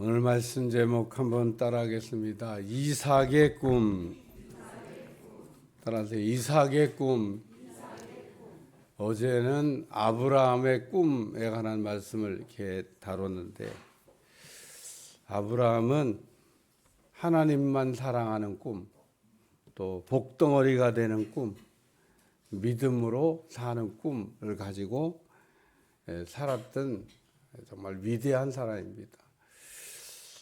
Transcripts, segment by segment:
오늘 말씀 제목 한번 따라하겠습니다. 이삭의 꿈. 따라하세요. 이삭의 꿈. 어제는 아브라함의 꿈에 관한 말씀을 이렇게 다뤘는데, 아브라함은 하나님만 사랑하는 꿈, 또 복덩어리가 되는 꿈, 믿음으로 사는 꿈을 가지고 살았던 정말 위대한 사람입니다.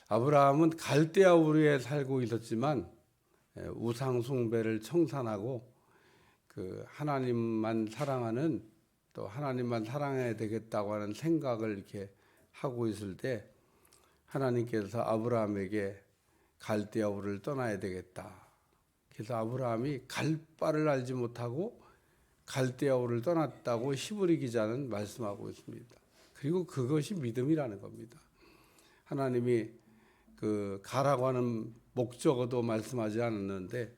아브라함은 갈대아 우르에 살고 있었지만 우상 숭배를 청산하고 하나님만 사랑하는, 또 하나님만 사랑해야 되겠다고 하는 생각을 이렇게 하고 있을 때 하나님께서 아브라함에게 갈대아 우르를 떠나야 되겠다. 그래서 아브라함이 갈 바를 알지 못하고 갈대아 우르를 떠났다고 히브리 기자는 말씀하고 있습니다. 그리고 그것이 믿음이라는 겁니다. 하나님이 가라고 하는 목적어도 말씀하지 않았는데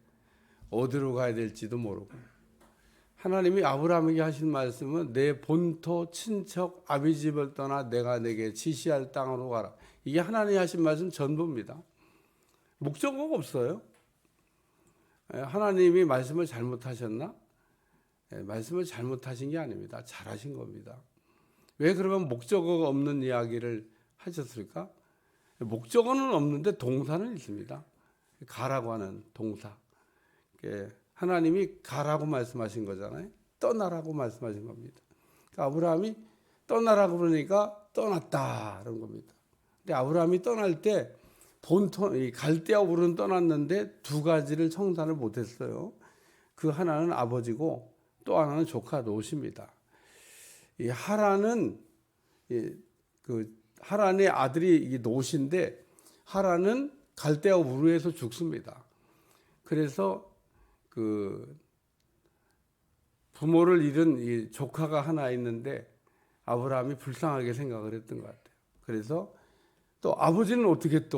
어디로 가야 될지도 모르고, 하나님이 아브라함에게 하신 말씀은 내 본토 친척 아비 집을 떠나 내가 내게 지시할 땅으로 가라. 이게 하나님이 하신 말씀 전부입니다. 목적어가 없어요. 하나님이 말씀을 잘못하셨나? 말씀을 잘못하신 게 아닙니다. 잘하신 겁니다. 왜 그러면 목적어가 없는 이야기를 하셨을까? 목적어는 없는데 동사는 있습니다. 가라고 하는 동사. 하나님이 가라고 말씀하신 거잖아요. 떠나라고 말씀하신 겁니다. 그러니까 아브라함이 떠나라고 그러니까 떠났다 그런 겁니다. 근데 아브라함이 떠날 때 본토 갈대아 우르는 떠났는데 두 가지를 청산을 못했어요. 그 하나는 아버지고 또 하나는 조카 롯입니다. 이 하란은 하란의 아들이 롯인데, 하란은 갈대아 우르에서 죽습니다. 그래서 부모를 잃은 이 조카가 하나 있는데 아브라함이 불쌍하게 생각을 했던 것 같아요. 그래서 또 아버지는 어떻게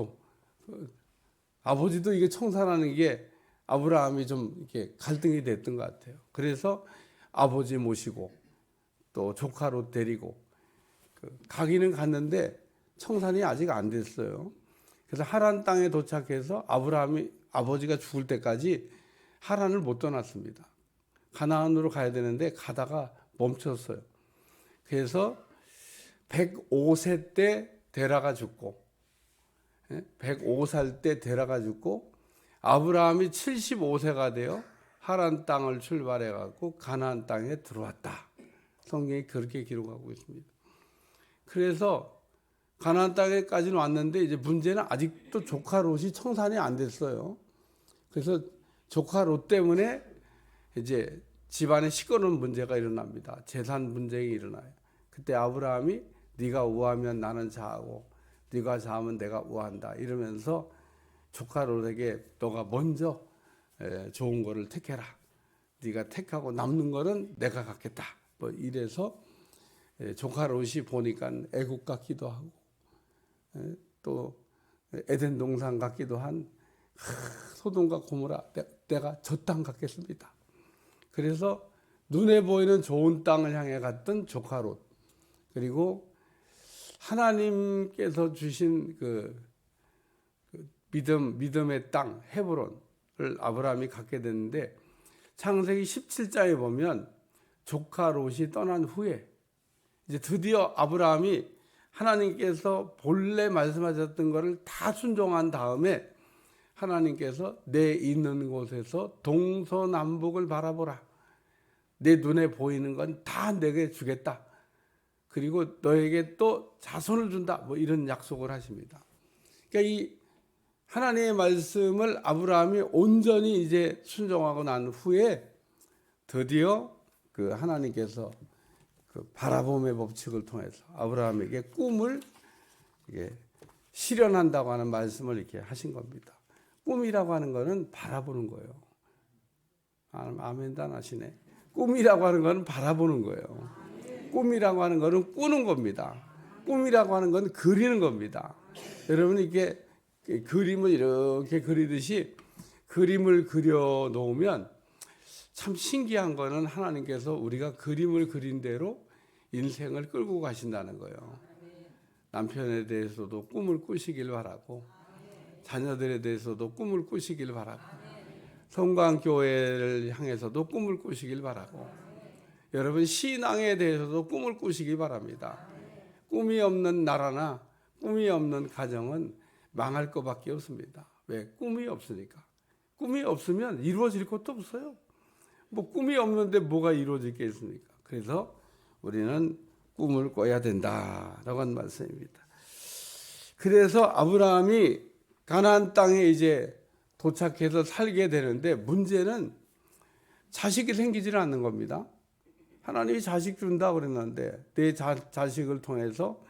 아버지도 이게 청산하는 게 아브라함이 좀 이렇게 갈등이 됐던 것 같아요. 그래서 아버지 모시고 또 조카 롯 데리고 가기는 갔는데 청산이 아직 안 됐어요. 그래서 하란 땅에 도착해서 아브라함이 아버지가 죽을 때까지 하란을 못 떠났습니다. 가나안으로 가야 되는데 가다가 멈췄어요. 그래서 105세 때 데라가 죽고, 105살 때 데라가 죽고, 아브라함이 75세가 되어 하란 땅을 출발해 갖고 가나안 땅에 들어왔다. 성경이 그렇게 기록하고 있습니다. 그래서 가나안 땅에까지는 왔는데 이제 문제는 아직도 조카 롯이 청산이 안 됐어요. 그래서 조카 롯 때문에 이제 집안에 시끄러운 문제가 일어납니다. 재산 분쟁이 일어나요. 그때 아브라함이 네가 우하면 나는 자하고 네가 자하면 내가 우한다 이러면서 조카 롯에게 너가 먼저 좋은 거를 택해라. 네가 택하고 남는 거는 내가 갖겠다. 뭐 이래서 조카 롯이 보니까 애국 같기도 하고 또 에덴 동산 같기도 한 소돔과 고모라, 내가 저 땅 갖겠습니다. 그래서 눈에 보이는 좋은 땅을 향해 갔던 조카 롯, 그리고 하나님께서 주신 믿음의 땅 헤브론을 아브라함이 갖게 됐는데, 창세기 17장에 보면 조카 롯이 떠난 후에 이제 드디어 아브라함이 하나님께서 본래 말씀하셨던 것을 다 순종한 다음에 하나님께서 내 있는 곳에서 동서남북을 바라보라. 내 눈에 보이는 건 다 내게 주겠다. 그리고 너에게 또 자손을 준다. 뭐 이런 약속을 하십니다. 그러니까 이 하나님의 말씀을 아브라함이 온전히 이제 순종하고 난 후에 드디어 하나님께서 바라봄의 법칙을 통해서 아브라함에게 꿈을 실현한다고 하는 말씀을 이렇게 하신 겁니다. 꿈이라고 하는 것은 바라보는 거예요. 아멘도 안 하시네. 꿈이라고 하는 것은 바라보는 거예요. 꿈이라고 하는 것은 꾸는 겁니다. 꿈이라고 하는 건 그리는 겁니다. 여러분, 이게 그림을 이렇게 그리듯이 그림을 그려 놓으면 참 신기한 거는 하나님께서 우리가 그림을 그린 대로 인생을 끌고 가신다는 거예요. 남편에 대해서도 꿈을 꾸시길 바라고, 자녀들에 대해서도 꿈을 꾸시길 바라고, 성광교회를 향해서도 꿈을 꾸시길 바라고, 여러분 신앙에 대해서도 꿈을 꾸시기 바랍니다. 꿈이 없는 나라나 꿈이 없는 가정은 망할 것밖에 없습니다. 왜? 꿈이 없으니까. 꿈이 없으면 이루어질 것도 없어요. 뭐 꿈이 없는데 뭐가 이루어질 게 있습니까? 그래서 우리는 꿈을 꿔야 된다라고 하는 말씀입니다. 그래서 아브라함이 가나안 땅에 이제 도착해서 살게 되는데 문제는 자식이 생기질 않는 겁니다. 하나님이 자식 준다 그랬는데 내 자식을 통해서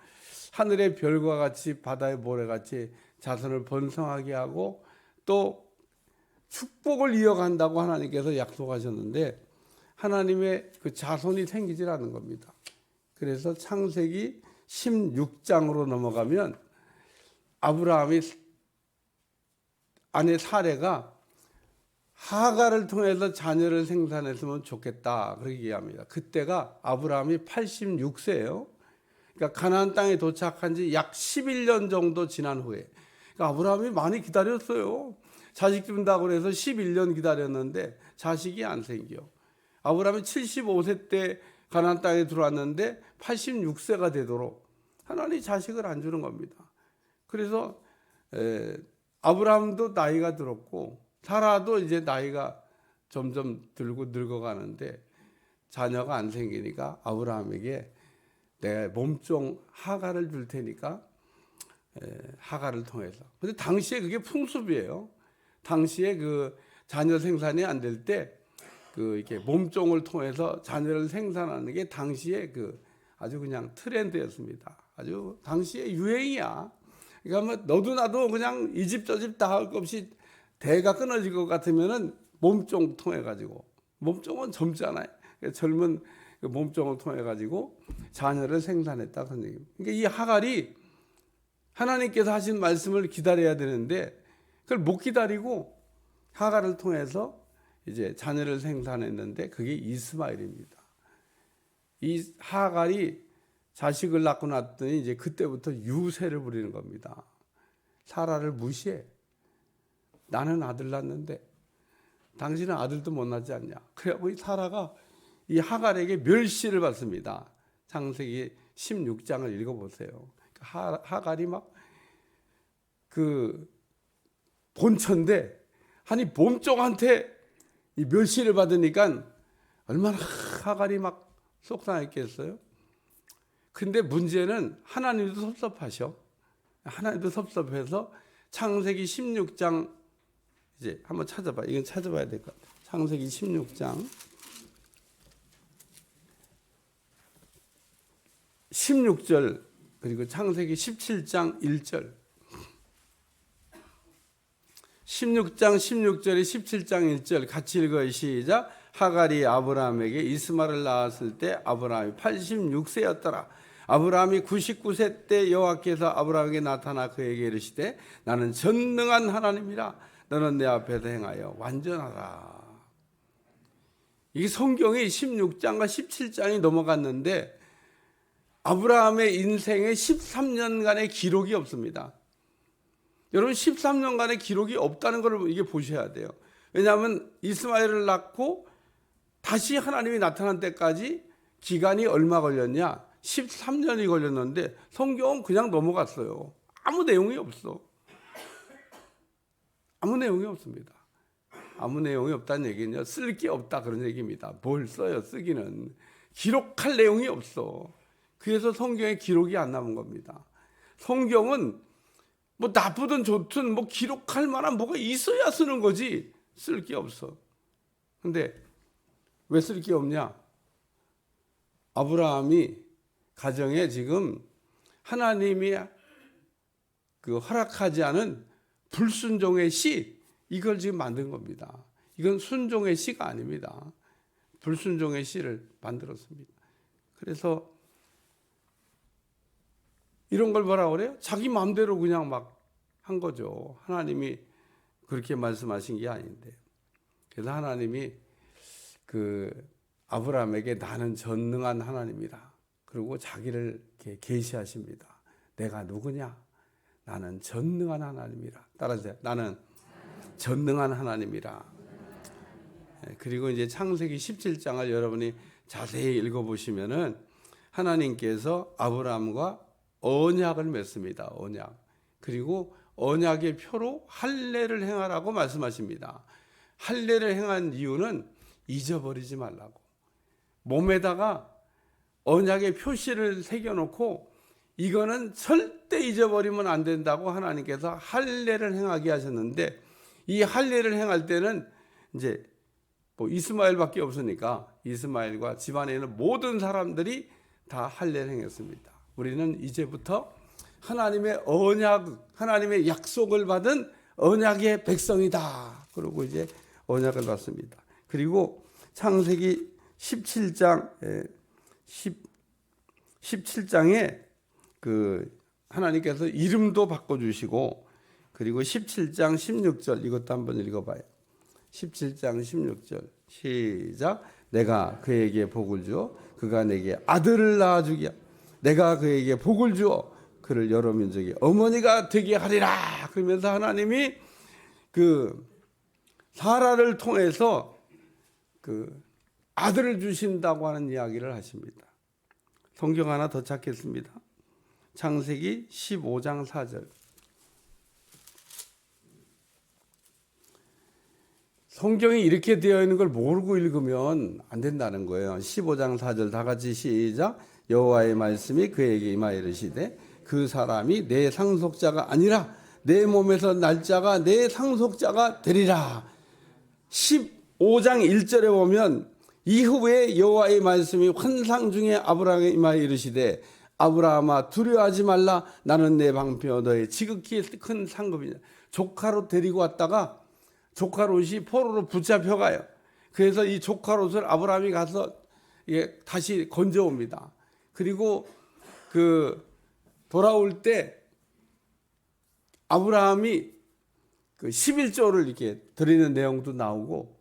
하늘의 별과 같이 바다의 모래같이 자손을 번성하게 하고 또 축복을 이어간다고 하나님께서 약속하셨는데 하나님의 그 자손이 생기질 않는 겁니다. 그래서 창세기 16장으로 넘어가면 아브라함이 아내 사레가 하가를 통해서 자녀를 생산했으면 좋겠다 그렇게 얘기합니다. 그때가 아브라함이 86세예요. 그러니까 가나안 땅에 도착한 지 약 11년 정도 지난 후에, 그러니까 아브라함이 많이 기다렸어요. 자식 준다고 해서 11년 기다렸는데 자식이 안 생겨. 아브라함이 75세 때 가나안 땅에 들어왔는데 86세가 되도록 하나님이 자식을 안 주는 겁니다. 그래서 아브라함도 나이가 들었고 사라도 이제 나이가 점점 들고 늙어가는데 자녀가 안 생기니까 아브라함에게 내 몸종 하가를 줄 테니까 하가를 통해서. 근데 당시에 그게 풍습이에요. 당시에 그 자녀 생산이 안 될 때 그 이렇게 몸종을 통해서 자녀를 생산하는 게 당시에 그 아주 그냥 트렌드였습니다. 아주 당시에 유행이야. 그러니까 뭐 너도 나도 그냥 이 집 저 집 다 할 것 없이 대가 끊어질 것 같으면은 몸종 통해 가지고, 몸종은 젊잖아요. 젊은 그 몸종을 통해 가지고 자녀를 생산했다 그런 얘기입니다. 그러니까 이 하갈이 하나님께서 하신 말씀을 기다려야 되는데 그걸 못 기다리고 하갈을 통해서 이제 자녀를 생산했는데 그게 이스마엘입니다. 이 하갈이 자식을 낳고 났더니 이제 그때부터 유세를 부리는 겁니다. 사라를 무시해. 나는 아들 낳았는데 당신은 아들도 못 낳지 않냐. 그래갖고 이 사라가 이 하갈에게 멸시를 받습니다. 창세기 16장을 읽어보세요. 하갈이 막 그 본처인데 아니 몸종한테 이 멸시를 받으니까 얼마나 하갈이 막 속상했겠어요. 근데 문제는 하나님도 섭섭하셔. 하나님도 섭섭해서 창세기 16장 이제 한번 찾아봐. 이건 찾아봐야 될 것 같아요. 창세기 16장 16절 그리고 창세기 17장 1절 16장 16절에 17장 1절 같이 읽어요. 시작. 하갈이 아브라함에게 이스마엘을 낳았을 때 아브라함이 86세였더라. 아브라함이 99세 때 여호와께서 아브라함에게 나타나 그에게 이르시되 나는 전능한 하나님이라 너는 내 앞에서 행하여 완전하라. 이게 성경이 16장과 17장이 넘어갔는데 아브라함의 인생에 13년간의 기록이 없습니다. 여러분 13년간의 기록이 없다는 걸 이게 보셔야 돼요. 왜냐하면 이스마엘을 낳고 다시 하나님이 나타난 때까지 기간이 얼마 걸렸냐? 13년이 걸렸는데 성경은 그냥 넘어갔어요. 아무 내용이 없어. 아무 내용이 없습니다. 아무 내용이 없다는 얘기는요, 쓸 게 없다 그런 얘기입니다. 뭘 써요? 쓰기는. 기록할 내용이 없어. 그래서 성경에 기록이 안 남은 겁니다. 성경은 뭐 나쁘든 좋든 뭐 기록할 만한 뭐가 있어야 쓰는 거지 쓸 게 없어. 근데 왜 쓸 게 없냐? 아브라함이 가정에 지금 하나님이 그 허락하지 않은 불순종의 씨, 이걸 지금 만든 겁니다. 이건 순종의 씨가 아닙니다. 불순종의 씨를 만들었습니다. 그래서 이런 걸 뭐라고 그래요? 자기 마음대로 그냥 막 한 거죠. 하나님이 그렇게 말씀하신 게 아닌데. 그래서 하나님이 그 아브라함에게 나는 전능한 하나님이다. 그리고 자기를 이렇게 계시하십니다. 내가 누구냐? 나는 전능한 하나님이라. 따라하세요. 나는 전능한 하나님이라. 그리고 이제 창세기 17장을 여러분이 자세히 읽어보시면은 하나님께서 아브라함과 언약을 맺습니다. 언약. 그리고 언약의 표로 할례를 행하라고 말씀하십니다. 할례를 행한 이유는 잊어버리지 말라고. 몸에다가 언약의 표시를 새겨놓고 이거는 절대 잊어버리면 안 된다고 하나님께서 할례를 행하게 하셨는데, 이 할례를 행할 때는 이제 뭐 이스마엘밖에 없으니까 이스마엘과 집안에 있는 모든 사람들이 다 할례를 행했습니다. 우리는 이제부터 하나님의 언약, 하나님의 약속을 받은 언약의 백성이다. 그러고 이제 언약을 받습니다. 그리고 창세기 17장에 그 하나님께서 이름도 바꿔주시고, 그리고 17장 16절 이것도 한번 읽어봐요. 17장 16절 시작. 내가 그에게 복을 주어 그가 내게 아들을 낳아주기야. 내가 그에게 복을 주어 그를 여러 민족의 어머니가 되게 하리라. 그러면서 하나님이 그 사라를 통해서 그 아들을 주신다고 하는 이야기를 하십니다. 성경 하나 더 찾겠습니다. 창세기 15장 4절. 성경이 이렇게 되어 있는 걸 모르고 읽으면 안 된다는 거예요. 15장 4절 다 같이 시작. 여호와의 말씀이 그에게 임하여 이르시되 그 사람이 내 상속자가 아니라 내 몸에서 날 자가 내 상속자가 되리라. 15장 1절에 보면 이후에 여호와의 말씀이 환상 중에 아브라함에게 임하여 이르시되 아브라함아 두려워하지 말라. 나는 내 방편이요 너의 지극히 큰 상급이냐. 조카로 데리고 왔다가 조카 롯이 포로로 붙잡혀가요. 그래서 이 조카 롯을 아브라함이 가서 다시 건져옵니다. 그리고 그 돌아올 때 아브라함이 그 11조를 이렇게 드리는 내용도 나오고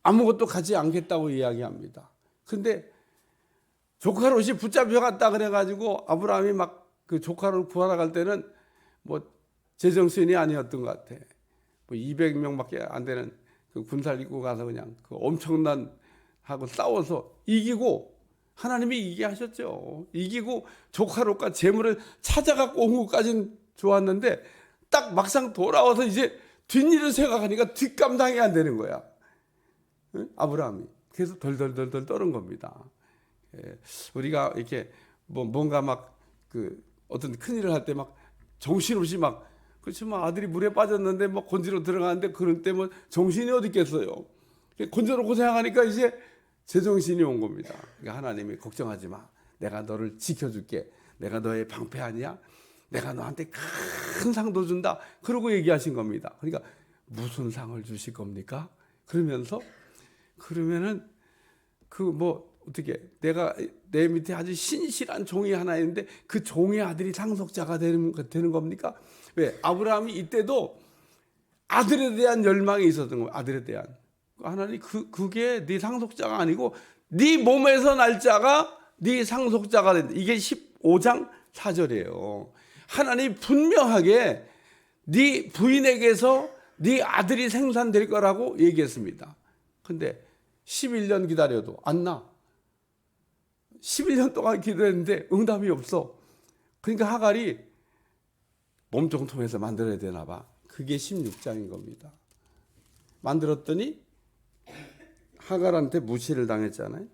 아무것도 가지 않겠다고 이야기합니다. 근데 조카 롯이 붙잡혀갔다 그래가지고 아브라함이 막 그 조카를 구하러 갈 때는 뭐 제정신이 아니었던 것 같아. 뭐 200명밖에 안 되는 그 군사를 입고 가서 그냥 그 엄청난 하고 싸워서 이기고, 하나님이 이기게 하셨죠. 이기고 조카 롯과 재물을 찾아갖고 온 것까지는 좋았는데 딱 막상 돌아와서 이제 뒷일을 생각하니까 뒷감당이 안 되는 거야. 아브라함이. 그래서 덜덜덜덜 떠는 겁니다. 우리가 이렇게 뭐 뭔가 막 그 어떤 큰일을 할 때 막 정신없이 막, 그렇지 뭐 아들이 물에 빠졌는데 뭐 건지러 들어가는데 그럴 때 뭐 정신이 어디 있겠어요. 건져놓고 생각하니까 이제 제정신이 온 겁니다. 그러니까 하나님이 걱정하지 마. 내가 너를 지켜줄게. 내가 너의 방패 아니야. 내가 너한테 큰 상도 준다. 그러고 얘기하신 겁니다. 그러니까 무슨 상을 주실 겁니까? 그러면은 그 뭐 어떻게 내가 내 밑에 아주 신실한 종이 하나 있는데 그 종의 아들이 상속자가 되는 겁니까? 왜? 아브라함이 이때도 아들에 대한 열망이 있었던 거예요. 아들에 대한. 하나님 그게 네 상속자가 아니고 네 몸에서 날 자가 네 상속자가 된다. 이게 15장 4절이에요. 하나님 분명하게 네 부인에게서 네 아들이 생산될 거라고 얘기했습니다. 근데 11년 기다려도 안 나. 11년 동안 기도했는데 응답이 없어. 그러니까 하갈이 몸종 통해서 만들어야 되나 봐. 그게 16장인 겁니다. 만들었더니 하갈한테 무시를 당했잖아요.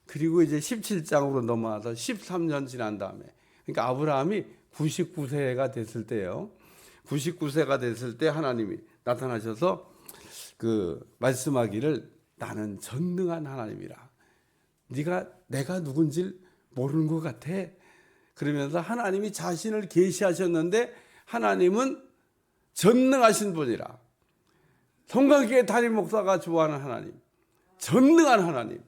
그리고 이제 17장으로 넘어와서 13년 지난 다음에, 그러니까 아브라함이 99세가 됐을 때요. 99세가 됐을 때 하나님이 나타나셔서 그 말씀하기를 나는 전능한 하나님이라. 내가 누군지 모르는 것 같아. 그러면서 하나님이 자신을 계시하셨는데 하나님은 전능하신 분이라. 성곽교회 담임 목사가 좋아하는 하나님, 전능한 하나님.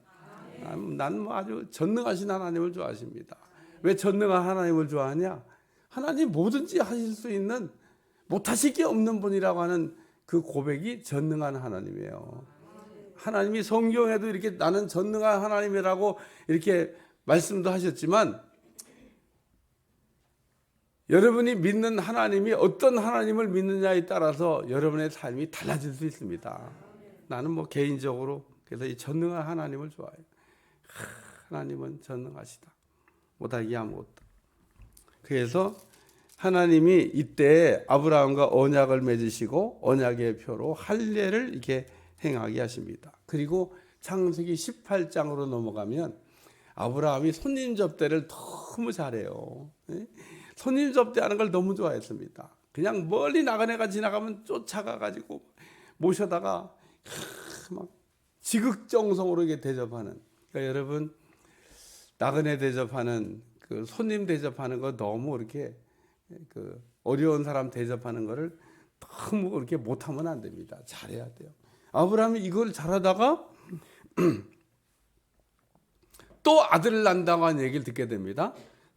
난 뭐 아주 전능하신 하나님을 좋아하십니다. 왜 전능한 하나님을 좋아하냐? 하나님 뭐든지 하실 수 있는, 못하실 게 없는 분이라고 하는 그 고백이 전능한 하나님이에요. 하나님이 성경에도 이렇게 나는 전능한 하나님이라고 이렇게 말씀도 하셨지만 여러분이 믿는 하나님이 어떤 하나님을 믿느냐에 따라서 여러분의 삶이 달라질 수 있습니다. 나는 뭐 개인적으로 그래서 이 전능한 하나님을 좋아해요. 하나님은 전능하시다. 못하기 아무것도. 그래서 하나님이 이때 아브라함과 언약을 맺으시고 언약의 표로 할례를 이렇게 행하게 하십니다. 그리고 창세기 18장으로 넘어가면 아브라함이 손님 접대를 너무 잘해요. 손님 접대하는 걸 너무 좋아했습니다. 그냥 멀리 나그네가 지나가면 쫓아가가지고 모셔다가 막 지극정성으로 이렇게 대접하는. 그러니까 여러분 나그네 대접하는 그 손님 대접하는 거 너무 이렇게 그 어려운 사람 대접하는 거를 너무 그렇게 못하면 안 됩니다. 잘해야 돼요. 아브라함이 이걸 잘하다가 또 아들을 낳는다고 하는 얘기를 듣게 됩니다.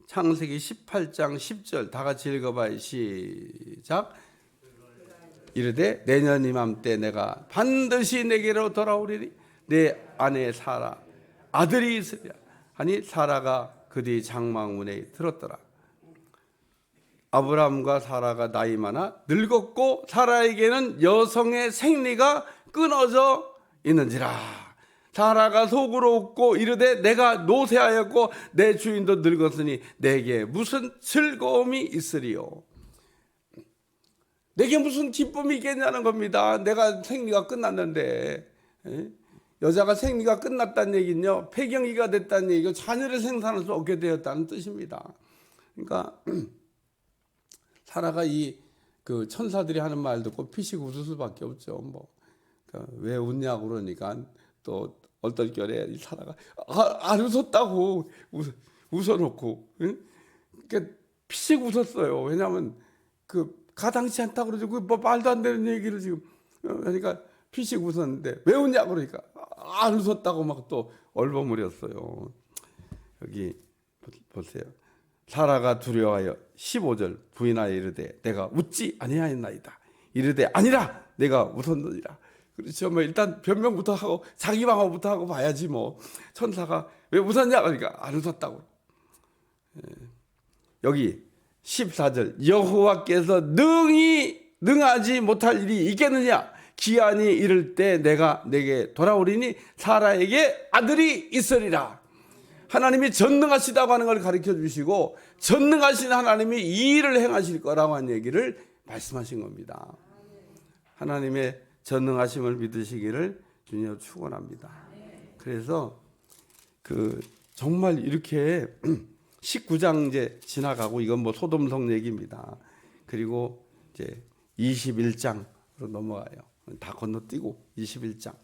창세기 18장 10절 다 같이 읽어봐요. 시작. 이르되 내년 이맘때 내가 반드시 내게로 돌아오리니 내 아내 사라 아들이 있으리라 하니 사라가 그뒤 장막문에 들었더라. 아브라함과 사라가 나이 많아 늙었고 사라에게는 여성의 생리가 끊어져 있는지라. 사라가 속으로 웃고 이르되 내가 노쇠하였고 내 주인도 늙었으니 내게 무슨 즐거움이 있으리요. 내게 무슨 기쁨이 있겠냐는 겁니다. 내가 생리가 끝났는데. 여자가 생리가 끝났다는 얘기는요, 폐경기가 됐다는 얘기고 자녀를 생산할 수 없게 되었다는 뜻입니다. 그러니까 사라가 이 그 천사들이 하는 말 듣고 피식 웃을 수밖에 없죠. 뭐 왜 웃냐고 그러니까 또 얼떨결에 이 사라가 안 웃었다고 웃어놓고, 그러니까 피식 웃었어요. 왜냐하면 그 가당치 않다고 그러죠. 뭐 말도 안 되는 얘기를 지금 그러니까 피식 웃었는데 왜 웃냐고 그러니까 안 웃었다고 막 또 얼버무렸어요. 여기 보세요. 사라가 두려워하여 15절 부인하여 이르되 내가 웃지 아니하였나이다. 이르되 아니라 내가 웃었느니라. 그렇죠. 뭐 일단 변명부터 하고 자기 방어부터 하고 봐야지 뭐. 천사가 왜 웃었냐 그러니까 안 웃었다고. 여기 14절 여호와께서 능하지 못할 일이 있겠느냐. 기한이 이를 때 내가 내게 돌아오리니 사라에게 아들이 있으리라. 하나님이 전능하시다고 하는 걸 가르쳐 주시고 전능하신 하나님이 이 일을 행하실 거라고 하는 얘기를 말씀하신 겁니다. 하나님의 전능하심을 믿으시기를 주님 축원합니다. 그래서 그 정말 이렇게 19장 이제 지나가고 이건 뭐 소돔성 얘기입니다. 그리고 이제 21장으로 넘어가요. 다 건너뛰고 21장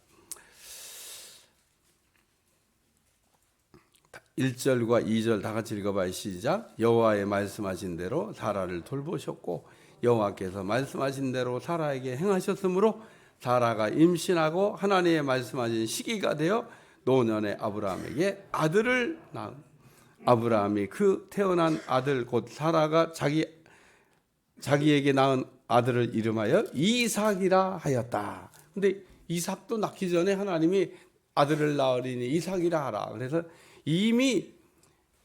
1절과 2절 다 같이 읽어봐요. 시작. 여호와의 말씀하신 대로 사라를 돌보셨고 여호와께서 말씀하신 대로 사라에게 행하셨으므로 사라가 임신하고 하나님의 말씀하신 시기가 되어 노년의 아브라함에게 아들을 낳은. 아브라함이 그 태어난 아들 곧 사라가 자기에게 낳은 아들을 이름하여 이삭이라 하였다. 근데 이삭도 낳기 전에 하나님이 아들을 낳으리니 이삭이라 하라. 그래서 이미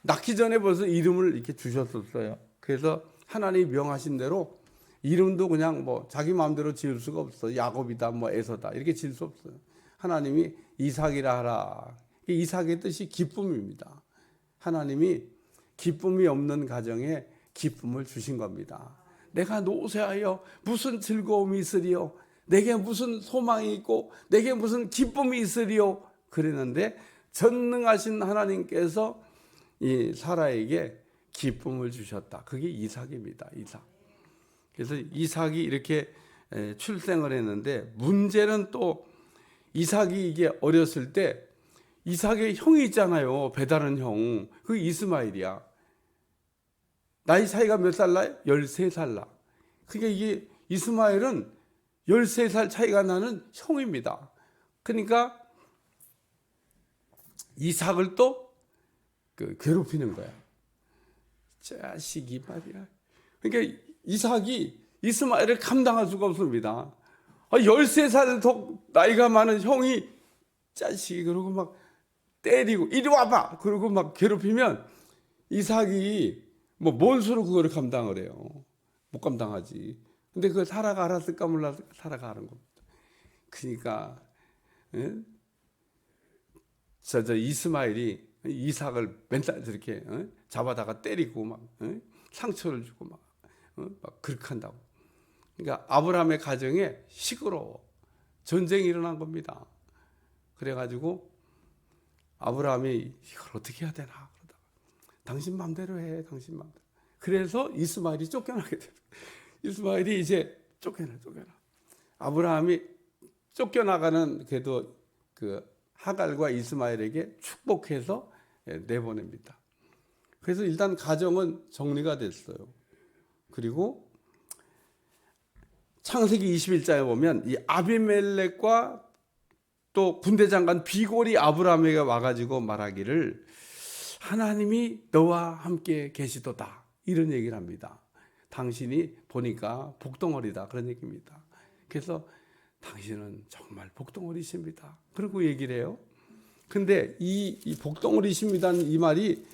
낳기 전에 벌써 이름을 이렇게 주셨었어요. 그래서 하나님이 명하신 대로 이름도 그냥 뭐 자기 마음대로 지을 수가 없어. 야곱이다, 뭐 에서다 이렇게 지을 수 없어요. 하나님이 이삭이라 하라. 이삭의 뜻이 기쁨입니다. 하나님이 기쁨이 없는 가정에 기쁨을 주신 겁니다. 내가 노쇠하여 무슨 즐거움이 있으리요? 내게 무슨 소망이 있고 내게 무슨 기쁨이 있으리요? 그랬는데 전능하신 하나님께서 이 사라에게 기쁨을 주셨다. 그게 이삭입니다. 이삭. 그래서 이삭이 이렇게 출생을 했는데 문제는 또 이삭이 이게 어렸을 때 이삭의 형이 있잖아요. 배다른 형. 그 이스마엘이야. 나이 차이가 몇 살 나요? 13살 나. 그러니까 이게 이스마엘은 13살 차이가 나는 형입니다. 그러니까 이삭을 또 괴롭히는 거야. 자식이 말이야. 그러니까 이삭이 이스마엘을 감당할 수가 없습니다. 13살 더 나이가 많은 형이 자식이 그러고 막 때리고 이리 와봐 그러고 막 괴롭히면 이삭이 뭐 뭔 수로 그거를 감당을 해요? 못 감당하지. 근데 그걸 사라가 알았을까 몰랐을까? 사라가 아는 겁니다. 그러니까 예? 저 이스마엘이 이삭을 맨날 저렇게 잡아다가 때리고 막 상처를 주고 막 그렇게 한다고. 그러니까 아브라함의 가정에 시끄러워. 전쟁이 일어난 겁니다. 그래가지고 아브라함이 이걸 어떻게 해야 되나 그러다가 당신 마음대로 해, 당신 마음대로. 그래서 이스마엘이 쫓겨나게 돼요. 이스마엘이 이제 쫓겨나. 아브라함이 쫓겨나가는 그래도 그 하갈과 이스마엘에게 축복해서 내보냅니다. 그래서 일단 가정은 정리가 됐어요. 그리고 창세기 21장에 보면 이 아비멜렉과 또 군대장관 비골이 아브라함에게 와가지고 말하기를 하나님이 너와 함께 계시도다 이런 얘기를 합니다. 당신이 보니까 복덩어리다 그런 얘기입니다. 그래서 당신은 정말 복덩어리십니다. 그리고 얘기를 해요. 근데 이 복덩어리십니다는 이 말이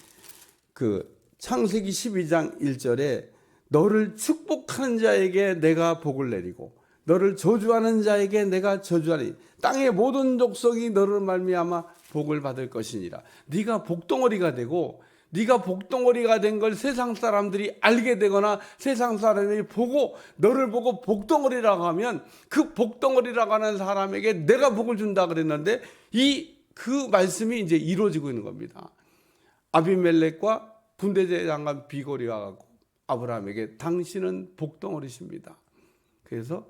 그 창세기 12장 1절에 너를 축복하는 자에게 내가 복을 내리고 너를 저주하는 자에게 내가 저주하니 땅의 모든 족속이 너를 말미암아 복을 받을 것이니라. 네가 복덩어리가 되고 네가 복덩어리가 된 걸 세상 사람들이 알게 되거나 세상 사람들이 보고 너를 보고 복덩어리라고 하면 그 복덩어리라고 하는 사람에게 내가 복을 준다 그랬는데 그 말씀이 이제 이루어지고 있는 겁니다. 아비멜렉과 군대 장관 비골이 와갖고 아브라함에게 당신은 복덩어리십니다. 그래서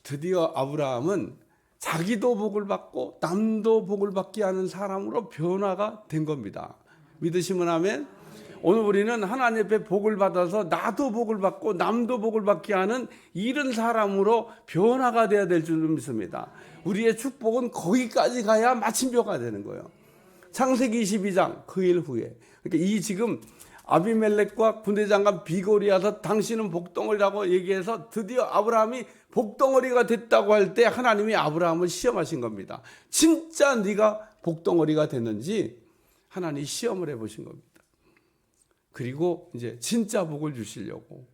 드디어 아브라함은 자기도 복을 받고 남도 복을 받게 하는 사람으로 변화가 된 겁니다. 믿으시면 아멘. 오늘 우리는 하나님 앞에 복을 받아서 나도 복을 받고 남도 복을 받게 하는 이런 사람으로 변화가 되어야 될 줄 믿습니다. 우리의 축복은 거기까지 가야 마침표가 되는 거예요. 창세기 22장 그 일 후에 그러니까 이 지금 아비멜렉과 군대장관 비골이 와서 당신은 복덩어리라고 얘기해서 드디어 아브라함이 복덩어리가 됐다고 할 때 하나님이 아브라함을 시험하신 겁니다. 진짜 네가 복덩어리가 됐는지 하나님이 시험을 해보신 겁니다. 그리고 이제 진짜 복을 주시려고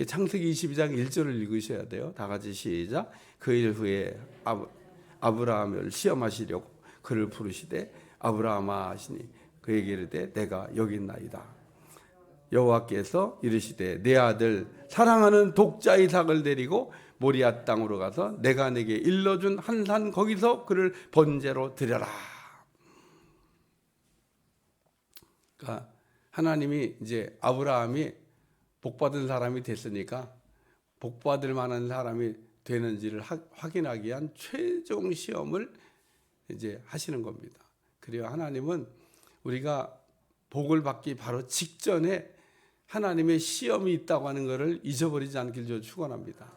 창세기 22장 1절을 읽으셔야 돼요. 다 같이 시작. 그 일 후에 아브라함을 시험하시려고 그를 부르시되 아브라함아 하시니 그에게 이르되 내가 여기 있나이다. 여호와께서 이르시되 내 아들 사랑하는 독자 이삭을 데리고 모리아 땅으로 가서 내가 내게 일러준 한 산 거기서 그를 번제로 드려라. 그러니까 하나님이 이제 아브라함이 복받은 사람이 됐으니까 복받을 만한 사람이 되는지를 확인하기 위한 최종 시험을 이제 하시는 겁니다. 그래요. 하나님은 우리가 복을 받기 바로 직전에 하나님의 시험이 있다고 하는 것을 잊어버리지 않기를 축원합니다.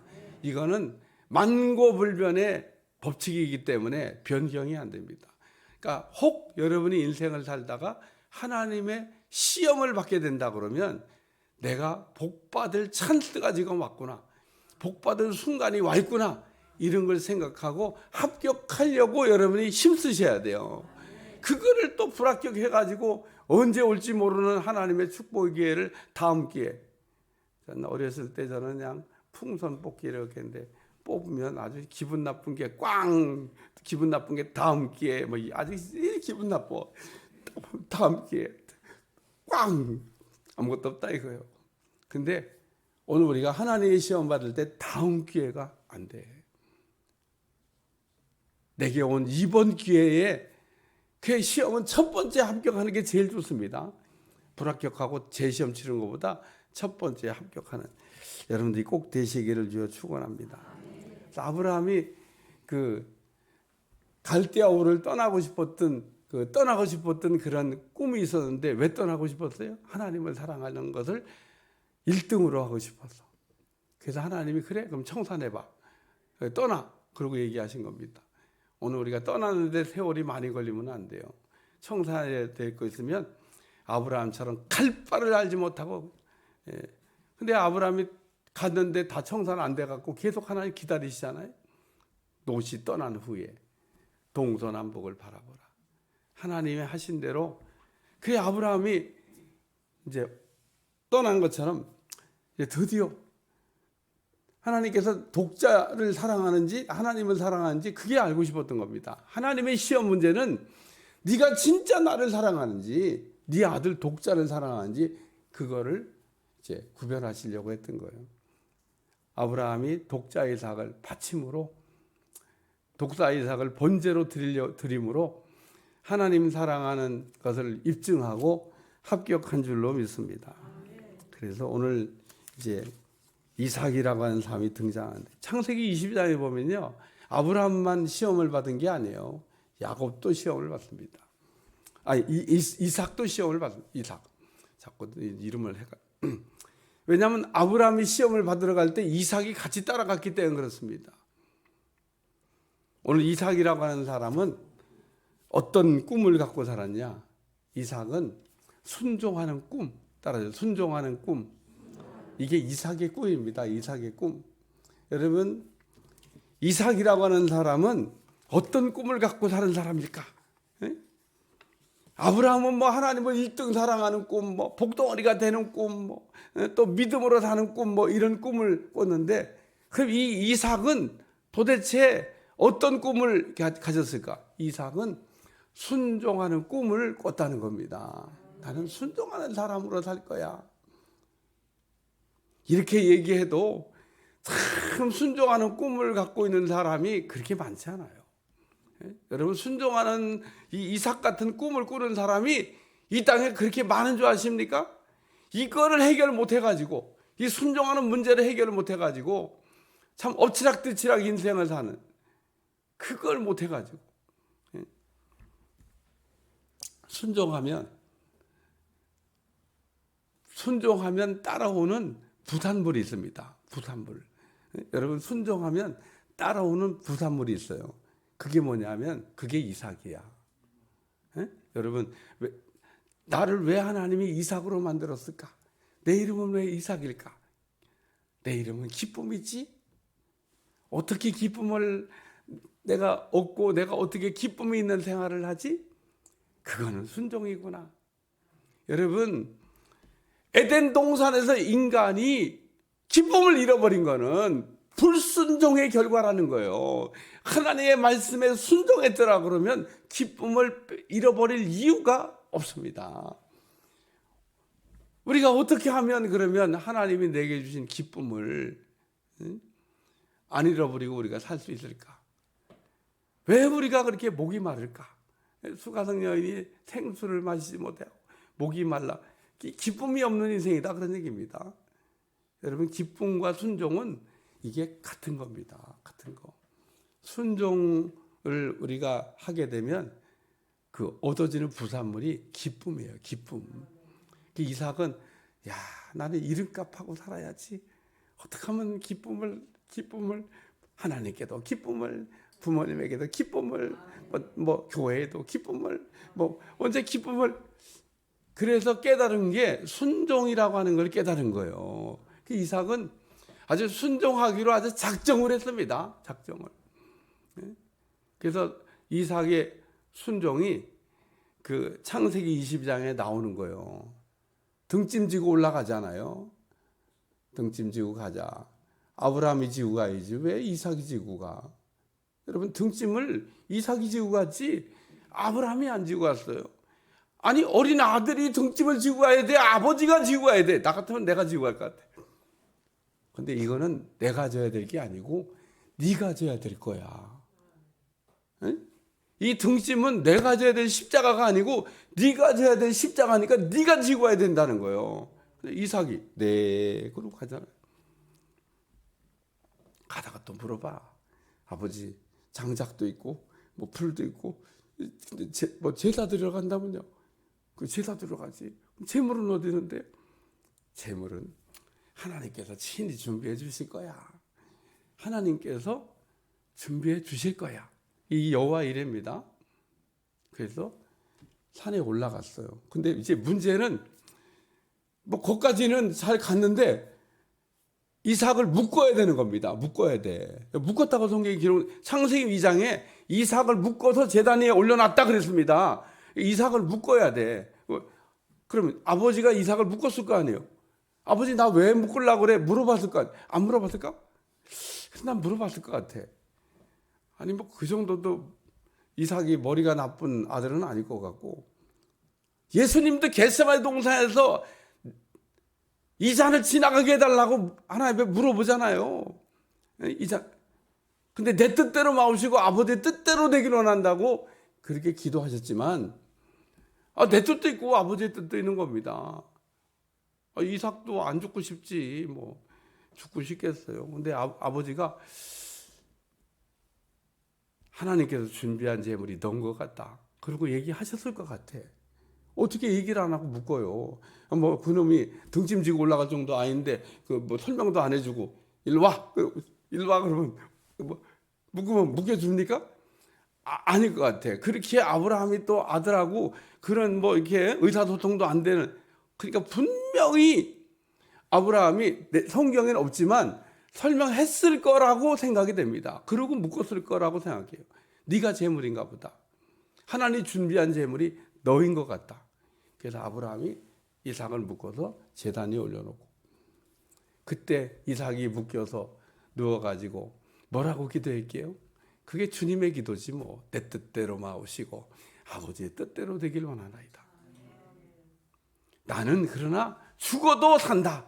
이거는 만고불변의 법칙이기 때문에 변경이 안 됩니다. 그러니까 혹 여러분이 인생을 살다가 하나님의 시험을 받게 된다 그러면 내가 복받을 찬스가 지금 왔구나. 복받을 순간이 와 있구나. 이런 걸 생각하고 합격하려고 여러분이 힘쓰셔야 돼요. 그거를 또 불합격해가지고 언제 올지 모르는 하나님의 축복의 기회를 다음 기회에. 어렸을 때 저는 그냥 풍선 뽑기 이렇게 했는데 뽑으면 아주 기분 나쁜 게 기분 나쁜 게 다음 기회에 뭐 아주 기분 나빠. 다음 기회에 아무것도 없다 이거예요. 근데 오늘 우리가 하나님의 시험 받을 때 다음 기회가 안 돼. 내게 온 이번 기회에 그 시험은 첫 번째 합격하는 게 제일 좋습니다. 불합격하고 재시험 치는 것보다 첫 번째 합격하는 여러분들이 꼭 되시기를 주여 축원합니다. 아브라함이 그 갈대아 우를 떠나고 싶었던 그런 꿈이 있었는데 왜 떠나고 싶었어요? 하나님을 사랑하는 것을 1등으로 하고 싶어서. 그래서 하나님이 그래 그럼 청산해봐. 떠나. 그러고 얘기하신 겁니다. 오늘 우리가 떠나는데 세월이 많이 걸리면 안 돼요. 청산해야 될 거 있으면 아브라함처럼 갈 바를 알지 못하고 근데 아브라함이 갔는데 다 청산 안 돼갖고 계속 하나님 기다리시잖아요. 롯이 떠난 후에 동서남북을 바라보라. 하나님이 하신 대로 그 아브라함이 이제 떠난 것처럼 이제 드디어 하나님께서 독자를 사랑하는지 하나님을 사랑하는지 그게 알고 싶었던 겁니다. 하나님의 시험 문제는 네가 진짜 나를 사랑하는지 네 아들 독자를 사랑하는지 그거를 이제 구별하시려고 했던 거예요. 아브라함이 독자 이삭을 바침으로 독자 이삭을 번제로 드림으로 하나님 사랑하는 것을 입증하고 합격한 줄로 믿습니다. 그래서 오늘 이제 이삭이라고 하는 사람이 등장하는데 창세기 20장에 보면요, 아브라함만 시험을 받은 게 아니에요. 야곱도 시험을 받습니다. 이삭도 시험을 받습니다. 이삭. 자꾸 이름을 왜냐하면 아브라함이 시험을 받으러 갈 때 이삭이 같이 따라갔기 때문에 그렇습니다. 오늘 이삭이라고 하는 사람은 어떤 꿈을 갖고 살았냐? 이삭은 순종하는 꿈, 따라서 순종하는 꿈. 이게 이삭의 꿈입니다. 이삭의 꿈. 여러분, 이삭이라고 하는 사람은 어떤 꿈을 갖고 사는 사람일까? 에? 아브라함은 뭐 하나님을 1등 사랑하는 꿈, 뭐 복덩어리가 되는 꿈, 뭐 또 믿음으로 사는 꿈, 뭐 이런 꿈을 꿨는데, 그럼 이 이삭은 도대체 어떤 꿈을 가졌을까? 이삭은 순종하는 꿈을 꿨다는 겁니다. 나는 순종하는 사람으로 살 거야. 이렇게 얘기해도 참 순종하는 꿈을 갖고 있는 사람이 그렇게 많지 않아요. 여러분, 순종하는 이 이삭 같은 꿈을 꾸는 사람이 이 땅에 그렇게 많은 줄 아십니까? 이거를 해결 못 해가지고, 이 순종하는 문제를 해결을 못 해가지고 참 엎치락뒤치락 인생을 사는, 그걸 못 해가지고 순종하면 따라오는 부산물이 있습니다. 부산물. 여러분, 순종하면 따라오는 부산물이 있어요. 그게 뭐냐면 그게 이삭이야. 여러분, 나를 왜 하나님이 이삭으로 만들었을까? 내 이름은 왜 이삭일까? 내 이름은 기쁨이지. 어떻게 기쁨을 내가 얻고 내가 어떻게 기쁨이 있는 생활을 하지? 그거는 순종이구나. 여러분, 에덴 동산에서 인간이 기쁨을 잃어버린 거는 불순종의 결과라는 거예요. 하나님의 말씀에 순종했더라 그러면 기쁨을 잃어버릴 이유가 없습니다. 우리가 어떻게 하면 그러면 하나님이 내게 주신 기쁨을 안 잃어버리고 우리가 살 수 있을까? 왜 우리가 그렇게 목이 마를까? 수가성 여인이 생수를 마시지 못하고 목이 말라. 기쁨이 없는 인생이다, 그런 얘기입니다. 여러분, 기쁨과 순종은 이게 같은 겁니다. 같은 거. 순종을 우리가 하게 되면 그 얻어지는 부산물이 기쁨이에요. 기쁨. 이삭은 야, 나는 이름값하고 살아야지. 어떻게 하면 기쁨을 하나님께도 기쁨을, 부모님에게도 기쁨을, 뭐 교회에도 기쁨을, 뭐 언제 기쁨을. 그래서 깨달은 게 순종이라고 하는 걸 깨달은 거예요. 이삭은 아주 순종하기로 아주 작정을 했습니다. 작정을. 그래서 이삭의 순종이 그 창세기 20장에 나오는 거예요. 등짐 지고 올라가잖아요. 등짐 지고 가자. 아브라함이 지고 가야지 왜 이삭이 지고 가? 여러분, 등짐을 이삭이 지고 갔지 아브라함이 안 지고 갔어요. 아니, 어린 아들이 등짐을 지고 가야 돼? 아버지가 지고 가야 돼? 나 같으면 내가 지고 갈 것 같아. 근데 이거는 내가 져야 될 게 아니고 네가 져야 될 거야. 응? 이 등짐은 내가 져야 될 십자가가 아니고 네가 져야 될 십자가니까 네가 지고 와야 된다는 거예요. 이삭이 네 그러고 가잖아요. 가다가 또 물어봐. 아버지, 장작도 있고 뭐 풀도 있고 뭐 제사 드리러 간다면요. 그 제사 들어가지. 재물은 어디 있는데? 재물은 하나님께서 친히 준비해 주실 거야. 하나님께서 준비해 주실 거야. 이 여호와 이레입니다. 그래서 산에 올라갔어요. 근데 이제 문제는 뭐 거기까지는 잘 갔는데 이삭을 묶어야 되는 겁니다. 묶어야 돼. 묶었다고 성경이 기록, 창세기 2장에 이삭을 묶어서 제단 위에 올려놨다 그랬습니다. 이삭을 묶어야 돼. 그러면 아버지가 이삭을 묶었을 거 아니에요. 아버지 나 왜 묶으려고 그래? 물어봤을까? 안 물어봤을까? 난 물어봤을 것 같아. 아니 뭐 그 정도도 이삭이 머리가 나쁜 아들은 아닐 것 같고, 예수님도 겟세마네 동산에서 이 잔을 지나가게 해달라고 하나님께 물어보잖아요. 근데 내 뜻대로 마오시고 아버지의 뜻대로 되기를 원한다고 그렇게 기도하셨지만, 내 뜻도 있고 아버지의 뜻도 있는 겁니다. 이삭도 안 죽고 싶지, 뭐 죽고 싶겠어요. 근데 아버지가 하나님께서 준비한 제물이 넌 것 같다, 그리고 얘기하셨을 것 같아. 어떻게 얘기를 안 하고 묶어요? 뭐 그놈이 등짐 지고 올라갈 정도 아닌데 그 뭐 설명도 안 해주고 일로 와 그러면 뭐 묶으면 묶여줍니까? 아닐 것 같아. 그렇게 아브라함이 또 아들하고 그런 뭐 이렇게 의사소통도 안 되는, 그러니까 분명히 아브라함이 성경에는 없지만 설명했을 거라고 생각이 됩니다. 그러고 묶었을 거라고 생각해요. 네가 제물인가 보다. 하나님이 준비한 제물이 너인 것 같다. 그래서 아브라함이 이삭을 묶어서 제단 위에 올려놓고, 그때 이삭이 묶여서 누워가지고 뭐라고 기도했게요? 그게 주님의 기도지 뭐. 내 뜻대로 마오시고 아버지의 뜻대로 되길 원하나이다. 나는 그러나 죽어도 산다.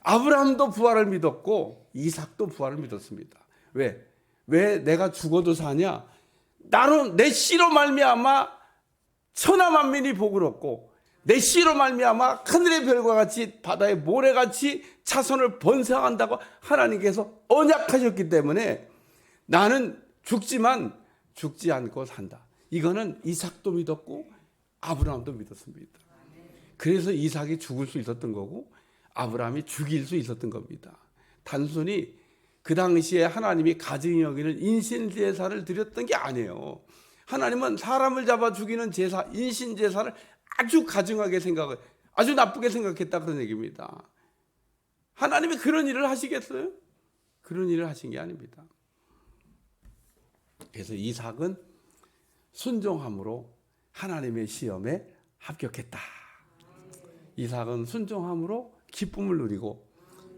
아브라함도 부활을 믿었고 이삭도 부활을 믿었습니다. 왜 내가 죽어도 사냐? 나는 내 씨로 말미암아 천하 만민이 복을 얻고, 내 씨로 말미암아 하늘의 별과 같이 바다의 모래같이 자손을 번성한다고 하나님께서 언약하셨기 때문에 나는 죽지만 죽지 않고 산다. 이거는 이삭도 믿었고 아브라함도 믿었습니다. 그래서 이삭이 죽을 수 있었던 거고 아브라함이 죽일 수 있었던 겁니다. 단순히 그 당시에 하나님이 가증히 여기는 인신제사를 드렸던 게 아니에요. 하나님은 사람을 잡아 죽이는 제사, 인신제사를 아주 가증하게 생각을, 아주 나쁘게 생각했다, 그런 얘기입니다. 하나님이 그런 일을 하시겠어요? 그런 일을 하신 게 아닙니다. 그래서 이삭은 순종함으로 하나님의 시험에 합격했다. 이삭은 순종함으로 기쁨을 누리고,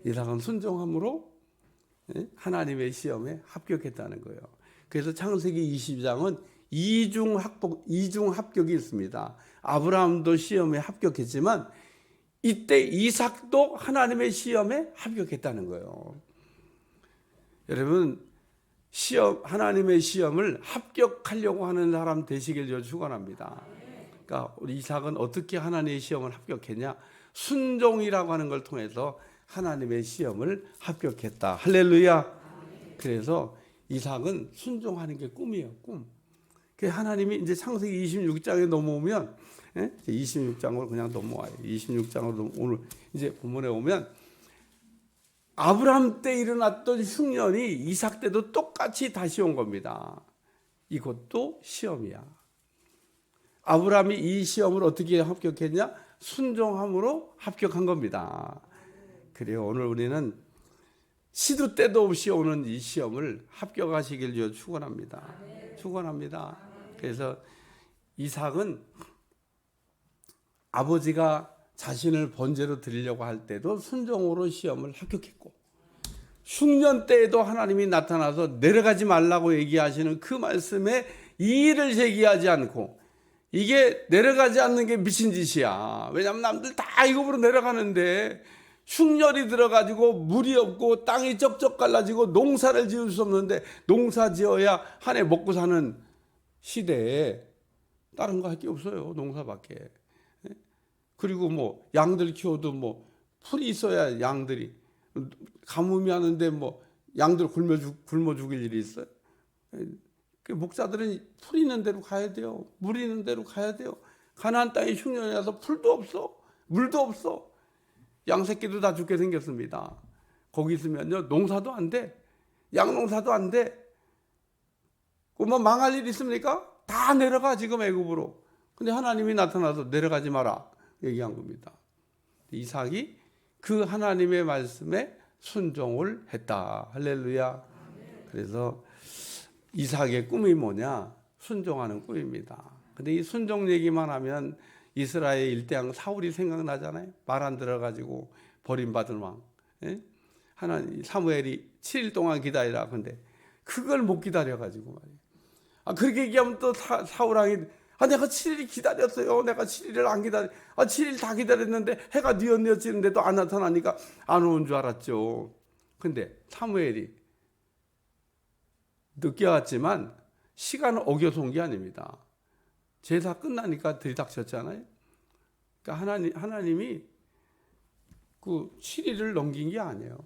이삭은 순종함으로 하나님의 시험에 합격했다는 거예요. 그래서 창세기 22장은 이중 합격이 있습니다. 아브라함도 시험에 합격했지만 이때 이삭도 하나님의 시험에 합격했다는 거예요. 여러분, 하나님의 시험을 합격하려고 하는 사람 되시길 축원합니다. 그러니까 우리 이삭은 어떻게 하나님의 시험을 합격했냐? 순종이라고 하는 걸 통해서 하나님의 시험을 합격했다. 할렐루야. 그래서 이삭은 순종하는 게 꿈이에요, 꿈. 하나님이 이제 창세기 26장에 넘어오면, 26장으로 그냥 넘어와요. 26장으로 오늘 이제 본문에 오면 아브라함 때 일어났던 흉년이 이삭 때도 똑같이 다시 온 겁니다. 이것도 시험이야. 아브라함이 이 시험을 어떻게 합격했냐? 순종함으로 합격한 겁니다. 그래요. 오늘 우리는 시도 때도 없이 오는 이 시험을 합격하시길 축원합니다. 축원합니다. 그래서 이삭은 아버지가 자신을 번제로 드리려고 할 때도 순종으로 시험을 합격했고, 흉년 때에도 하나님이 나타나서 내려가지 말라고 얘기하시는 그 말씀에 이의를 제기하지 않고, 이게 내려가지 않는 게 미친 짓이야. 왜냐하면 남들 다 애굽으로 내려가는데 흉년이 들어가지고 물이 없고 땅이 쩍쩍 갈라지고 농사를 지을 수 없는데, 농사 지어야 한 해 먹고 사는 시대에 다른 거 할 게 없어요. 농사밖에. 그리고 뭐 양들 키워도 뭐 풀이 있어야 양들이, 가뭄이 하는데 뭐 양들 굶어 죽일 일이 있어요. 목자들은 풀 있는 데로 가야 돼요. 물 있는 데로 가야 돼요. 가나안 땅에 흉년이 와서 풀도 없어, 물도 없어. 양 새끼도 다 죽게 생겼습니다. 거기 있으면요, 농사도 안 돼, 양농사도 안 돼. 뭐 망할 일 있습니까? 다 내려가 지금 애굽으로. 근데 하나님이 나타나서 내려가지 마라 얘기한 겁니다. 이삭이 그 하나님의 말씀에 순종을 했다. 할렐루야. 그래서 이삭의 꿈이 뭐냐? 순종하는 꿈입니다. 근데 이 순종 얘기만 하면 이스라엘 일대왕 사울이 생각나잖아요. 말 안 들어가지고 버림받은 왕. 예? 하나님 사무엘이 7일 동안 기다리라. 근데 그걸 못 기다려 가지고 말이에요. 그렇게 얘기하면 또 사울 왕이 내가 7일 기다렸어요. 내가 7일을 안 기다려. 7일 다 기다렸는데 해가 뉘어뉘어지는데도 안 나타나니까 안 오는 줄 알았죠. 근데 사무엘이 늦게 왔지만 시간을 어겨서 온 게 아닙니다. 제사 끝나니까 들이닥쳤잖아요. 그러니까 하나님이 그 7일을 넘긴 게 아니에요.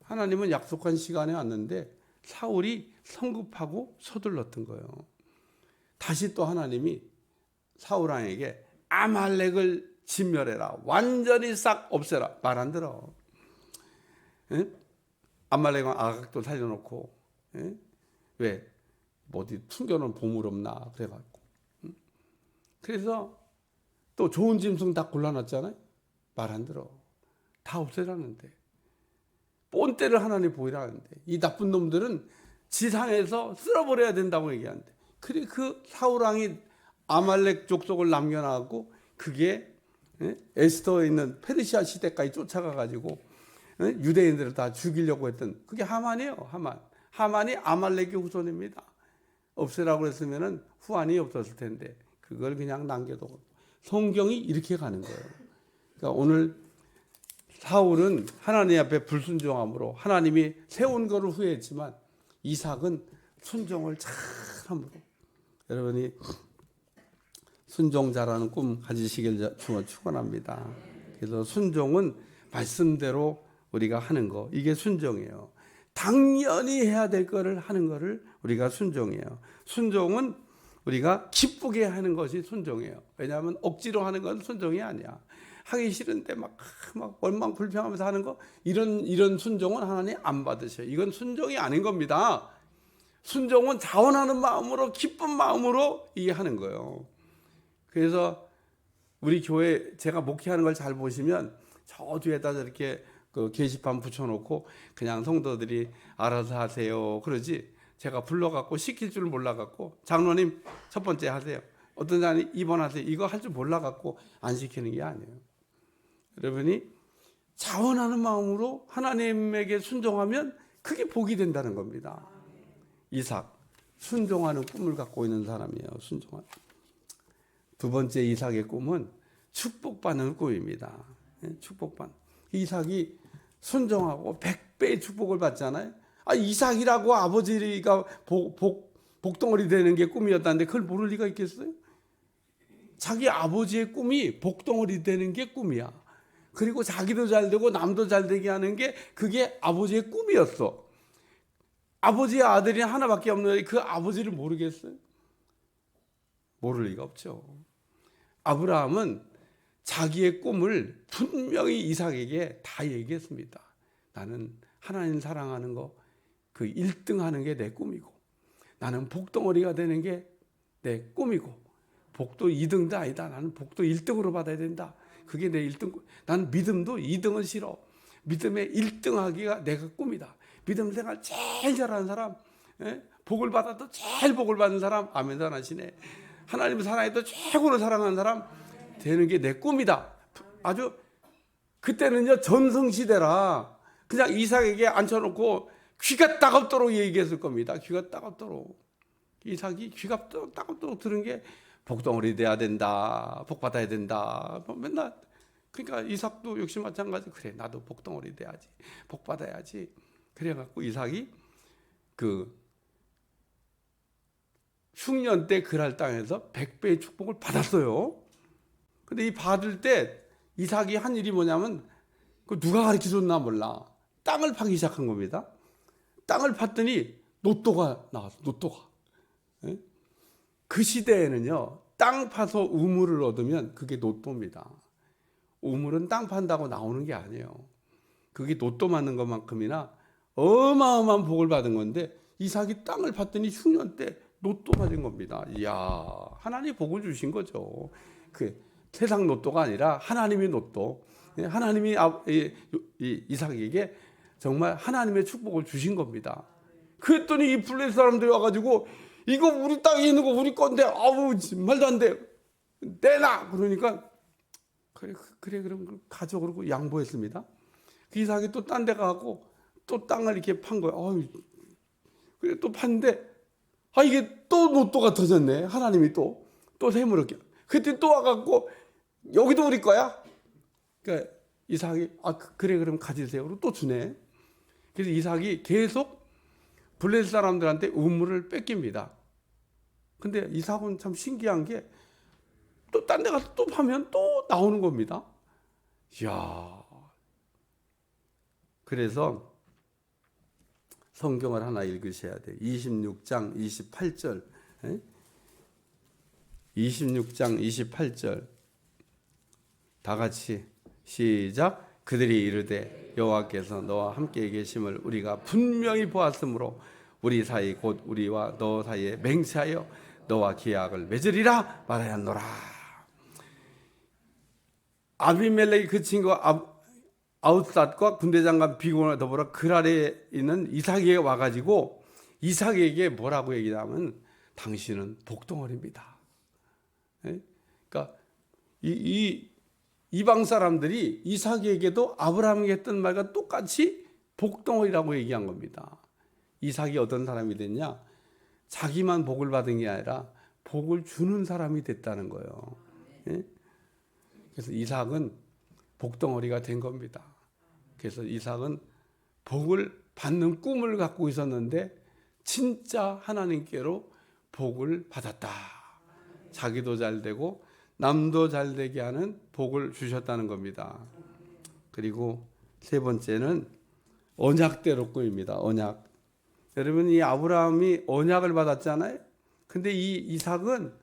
하나님은 약속한 시간에 왔는데 사울이 성급하고 서둘렀던 거예요. 다시 또 하나님이 사울 왕에게 아말렉을 진멸해라. 완전히 싹 없애라. 말 안 들어. 예? 아말렉 왕 아각도 살려놓고, 예? 왜? 어디 숨겨놓은 보물 없나 그래갖고. 그래서 또 좋은 짐승 다 골라놨잖아요. 말 안 들어. 다 없애라는데. 본때를 하나님 보이라는데. 이 나쁜 놈들은 지상에서 쓸어버려야 된다고 얘기하는데. 그래 그 사울 왕이 아말렉 족속을 남겨놔갖고 그게 에스더에 있는 페르시아 시대까지 쫓아가가지고 유대인들을 다 죽이려고 했던 그게 하만이에요. 하만이 아말렉의 후손입니다. 없애라고 했으면은 후환이 없었을 텐데 그걸 그냥 남겨두고 성경이 이렇게 가는 거예요. 그러니까 오늘 사울은 하나님 앞에 불순종함으로 하나님이 세운 것을 후회했지만 이삭은 순종을 잘함으로 여러분이 순종자라는 꿈 가지시길 축원합니다. 그래서 순종은 말씀대로 우리가 하는 거 이게 순종이에요. 당연히 해야 될 거를 하는 거를 우리가 순종이에요. 순종은 우리가 기쁘게 하는 것이 순종이에요. 왜냐하면 억지로 하는 건 순종이 아니야. 하기 싫은데 막 원망 불평하면서 하는 거 이런 순종은 하나님 안 받으셔요. 이건 순종이 아닌 겁니다. 순종은 자원하는 마음으로 기쁜 마음으로 이게 하는 거예요. 그래서 우리 교회 제가 목회하는 걸 잘 보시면 저 뒤에다 이렇게 그 게시판 붙여놓고 그냥 성도들이 알아서 하세요 그러지 제가 불러갖고 시킬 줄 몰라갖고 장로님 첫 번째 하세요. 어떤 사람이 2번 하세요. 이거 할 줄 몰라갖고 안 시키는 게 아니에요. 여러분이 자원하는 마음으로 하나님에게 순종하면 그게 복이 된다는 겁니다. 이삭 순종하는 꿈을 갖고 있는 사람이에요. 순종하는. 두 번째 이삭의 꿈은 축복받는 꿈입니다. 축복받는. 이삭이 순종하고 100배의 축복을 받잖아요. 이삭이라고 아버지가 복덩어리 되는 게 꿈이었다는데 그걸 모를 리가 있겠어요? 자기 아버지의 꿈이 복덩어리 되는 게 꿈이야. 그리고 자기도 잘 되고 남도 잘 되게 하는 게 그게 아버지의 꿈이었어. 아버지의 아들이 하나밖에 없는데 그 아버지를 모르겠어요? 모를 리가 없죠. 아브라함은 자기의 꿈을 분명히 이삭에게 다 얘기했습니다. 나는 하나님 사랑하는 거 그 1등 하는 게 내 꿈이고 나는 복덩어리가 되는 게 내 꿈이고 복도 2등도 아니다. 나는 복도 1등으로 받아야 된다. 그게 내 1등. 나는 믿음도 2등은 싫어. 믿음에 1등 하기가 내가 꿈이다. 믿음 생활 제일 잘하는 사람, 복을 받아도 제일 복을 받는 사람, 아멘 하시네. 하나님을 사랑해도 최고로 사랑하는 사람 되는 게 내 꿈이다. 아주 그때는요 전성시대라 그냥 이삭에게 앉혀놓고 귀가 따갑도록 얘기했을 겁니다. 귀가 따갑도록. 이삭이 귀가 따갑도록 들은 게 복덩어리 돼야 된다. 복 받아야 된다. 맨날 그러니까 이삭도 역시 마찬가지. 그래 나도 복덩어리 돼야지. 복 받아야지. 그래갖고 이삭이 그 흉년 때 그랄 땅에서 100배의 축복을 받았어요. 근데 이 받을 때 이삭이 한 일이 뭐냐면 그 누가 가르쳐줬나 몰라. 땅을 파기 시작한 겁니다. 땅을 팠더니 노또가 나왔어. 노또가. 그 시대에는요. 땅 파서 우물을 얻으면 그게 노또입니다. 우물은 땅 판다고 나오는 게 아니에요. 그게 노또 맞는 것만큼이나 어마어마한 복을 받은 건데 이삭이 땅을 팠더니 흉년 때 노또 맞은 겁니다. 이야, 하나님이 복을 주신 거죠. 그 세상 노또가 아니라 하나님의 노또. 하나님이 이삭에게 정말 하나님의 축복을 주신 겁니다. 그랬더니 이 블레셋 사람들이 와가지고 이거 우리 땅에 있는 거 우리 건데 아우 말도 안 돼 내놔 그러니까 그래 그럼 가져 그러고 양보했습니다. 그 이삭이 또 딴 데 가고 또 땅을 이렇게 판 거예요. 그래 또 팠는데 이게 또 로또가 터졌네. 하나님이 또 샘으로 그때 또 와갖고 여기도 우리 거야. 그러니까 이삭이 그래 그럼 가지세요. 그리고 또 주네. 그래서 이삭이 계속 블레셋 사람들한테 우물을 뺏깁니다. 근데 이삭은 참 신기한 게 또 딴 데 가서 또 파면 또 나오는 겁니다. 이야. 그래서 성경을 하나 읽으셔야 돼요. 26장 28절. 26장 28절. 다 같이 시작. 그들이 이르되 여호와께서 너와 함께 계심을 우리가 분명히 보았으므로 우리 사이 곧 우리와 너 사이에 맹세하여 너와 계약을 맺으리라 말하였노라. 아비멜렉이 그 친구 아웃삿과 군대장관 비곤을 더불어 그랄에 있는 이삭에게 와가지고 이삭에게 뭐라고 얘기하면 당신은 복덩어리입니다. 그러니까 이방 사람들이 이삭에게도 아브라함에게 했던 말과 똑같이 복덩어리라고 얘기한 겁니다. 이삭이 어떤 사람이 됐냐? 자기만 복을 받은 게 아니라 복을 주는 사람이 됐다는 거예요. 그래서 이삭은 복덩어리가 된 겁니다. 그래서 이삭은 복을 받는 꿈을 갖고 있었는데 진짜 하나님께로 복을 받았다. 자기도 잘 되고 남도 잘 되게 하는 복을 주셨다는 겁니다. 그리고 세 번째는 언약대로 꾸입니다. 언약. 여러분 이 아브라함이 언약을 받았잖아요. 근데 이 이삭은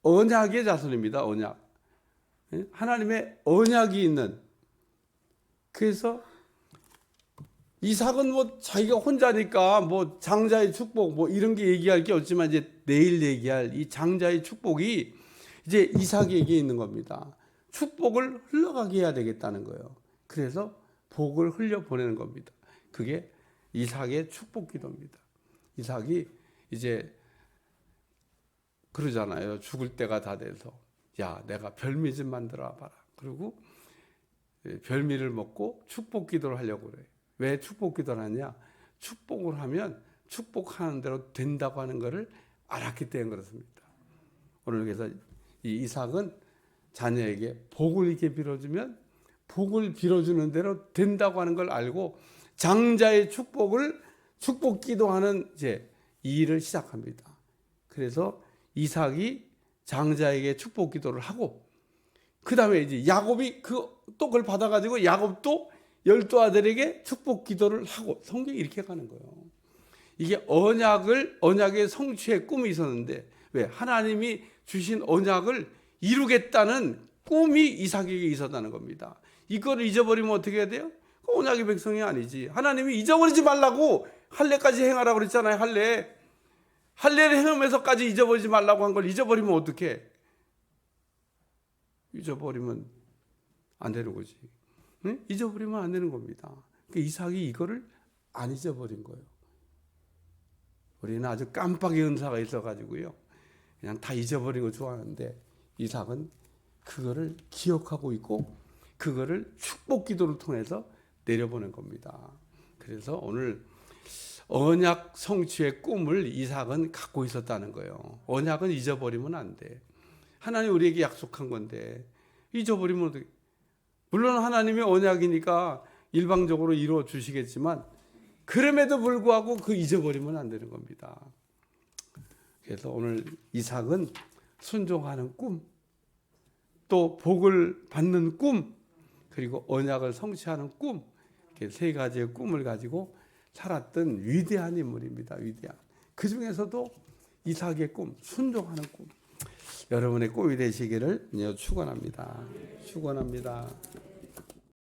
언약의 자손입니다. 언약. 하나님의 언약이 있는. 그래서 이삭은 뭐 자기가 혼자니까 뭐 장자의 축복 뭐 이런 게 얘기할 게 없지만 이제 내일 얘기할 이 장자의 축복이 이제 이삭에게 있는 겁니다. 축복을 흘러가게 해야 되겠다는 거예요. 그래서 복을 흘려 보내는 겁니다. 그게 이삭의 축복 기도입니다. 이삭이 이제 그러잖아요. 죽을 때가 다 돼서 야 내가 별미 좀 만들어 봐라. 그리고 별미를 먹고 축복 기도를 하려고 그래. 왜 축복 기도를 하냐? 축복을 하면 축복하는 대로 된다고 하는 것을 알았기 때문에 그렇습니다. 오늘 그래서 이 이삭은 자녀에게 복을 이렇게 빌어주면 복을 빌어주는 대로 된다고 하는 걸 알고 장자의 축복을 축복 기도하는 이제 이 일을 시작합니다. 그래서 이삭이 장자에게 축복 기도를 하고 그 다음에 이제 야곱이 또 그걸 받아가지고 야곱도 12아들에게 축복 기도를 하고 성경이 이렇게 가는 거예요. 이게 언약의 성취의 꿈이 있었는데 왜? 하나님이 주신 언약을 이루겠다는 꿈이 이삭에게 있었다는 겁니다. 이거를 잊어버리면 어떻게 해야 돼요? 언약의 백성이 아니지. 하나님이 잊어버리지 말라고 할례까지 행하라고 그랬잖아요. 할례를 행하면서까지 잊어버리지 말라고 한 걸 잊어버리면 어떡해? 잊어버리면 안 되는 거지. 응? 잊어버리면 안 되는 겁니다. 그러니까 이삭이 이거를 안 잊어버린 거예요. 우리는 아주 깜빡이 은사가 있어가지고요. 그냥 다 잊어버린 거 좋아하는데 이삭은 그거를 기억하고 있고 그거를 축복 기도를 통해서 내려보낸 겁니다. 그래서 오늘 언약 성취의 꿈을 이삭은 갖고 있었다는 거예요. 언약은 잊어버리면 안 돼. 하나님 우리에게 약속한 건데 잊어버리면 어떻게? 물론 하나님의 언약이니까 일방적으로 이루어 주시겠지만 그럼에도 불구하고 그 잊어버리면 안 되는 겁니다. 그래서 오늘 이삭은 순종하는 꿈, 또 복을 받는 꿈, 그리고 언약을 성취하는 꿈, 이렇게 세 가지의 꿈을 가지고 살았던 위대한 인물입니다. 위대한. 그 중에서도 이삭의 꿈, 순종하는 꿈. 여러분의 꿈이 되시기를 축원합니다. 축원합니다.